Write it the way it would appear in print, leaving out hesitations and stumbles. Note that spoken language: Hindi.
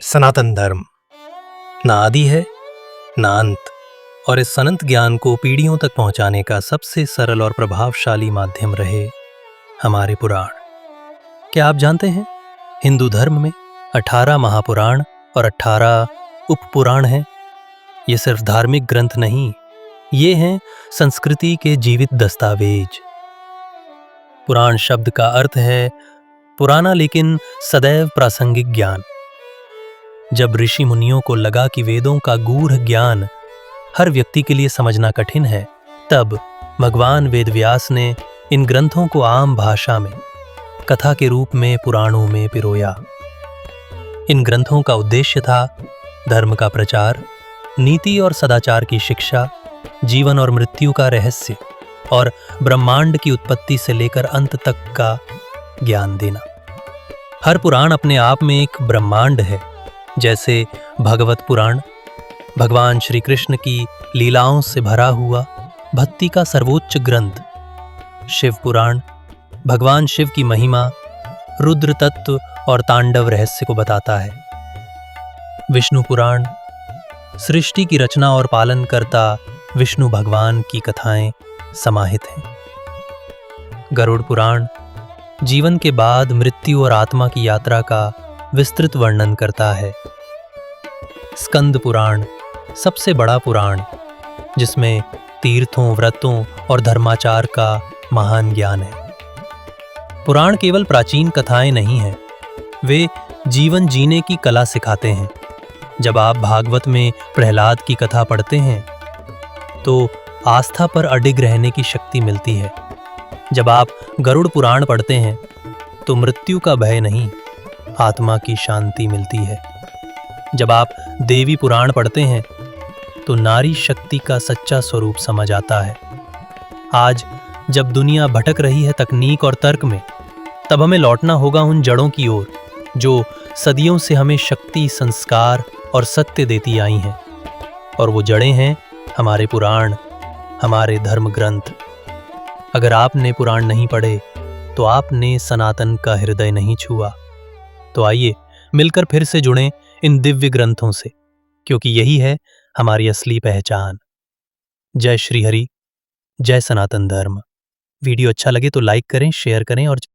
सनातन धर्म ना आदि है ना अंत, और इस अनंत ज्ञान को पीढ़ियों तक पहुंचाने का सबसे सरल और प्रभावशाली माध्यम रहे हमारे पुराण। क्या आप जानते हैं, हिंदू धर्म में 18 महापुराण और 18 उपपुराण हैं। ये सिर्फ धार्मिक ग्रंथ नहीं, ये हैं संस्कृति के जीवित दस्तावेज। पुराण शब्द का अर्थ है पुराना लेकिन सदैव प्रासंगिक ज्ञान। जब ऋषि मुनियों को लगा कि वेदों का गूढ़ ज्ञान हर व्यक्ति के लिए समझना कठिन है, तब भगवान वेदव्यास ने इन ग्रंथों को आम भाषा में कथा के रूप में पुराणों में पिरोया। इन ग्रंथों का उद्देश्य था धर्म का प्रचार, नीति और सदाचार की शिक्षा, जीवन और मृत्यु का रहस्य और ब्रह्मांड की उत्पत्ति से लेकर अंत तक का ज्ञान देना। हर पुराण अपने आप में एक ब्रह्मांड है। जैसे भगवत पुराण भगवान श्री कृष्ण की लीलाओं से भरा हुआ भक्ति का सर्वोच्च ग्रंथ, शिव पुराण भगवान शिव की महिमा, रुद्र तत्व और तांडव रहस्य को बताता है। विष्णु पुराण सृष्टि की रचना और पालन करता विष्णु भगवान की कथाएं समाहित हैं। गरुड़ पुराण जीवन के बाद मृत्यु और आत्मा की यात्रा का विस्तृत वर्णन करता है। स्कंद पुराण सबसे बड़ा पुराण, जिसमें तीर्थों, व्रतों और धर्माचार का महान ज्ञान है। पुराण केवल प्राचीन कथाएं नहीं हैं, वे जीवन जीने की कला सिखाते हैं। जब आप भागवत में प्रहलाद की कथा पढ़ते हैं तो आस्था पर अडिग रहने की शक्ति मिलती है। जब आप गरुड़ पुराण पढ़ते हैं तो मृत्यु का भय नहीं, आत्मा की शांति मिलती है। जब आप देवी पुराण पढ़ते हैं तो नारी शक्ति का सच्चा स्वरूप समझ आता है। आज जब दुनिया भटक रही है तकनीक और तर्क में, तब हमें लौटना होगा उन जड़ों की ओर जो सदियों से हमें शक्ति, संस्कार और सत्य देती आई हैं। और वो जड़ें हैं हमारे पुराण, हमारे धर्म ग्रंथ। अगर आपने पुराण नहीं पढ़े तो आपने सनातन का हृदय नहीं छुआ। तो आइए मिलकर फिर से जुड़ें इन दिव्य ग्रंथों से, क्योंकि यही है हमारी असली पहचान। जय श्री हरि, जय सनातन धर्म। वीडियो अच्छा लगे तो लाइक करें, शेयर करें और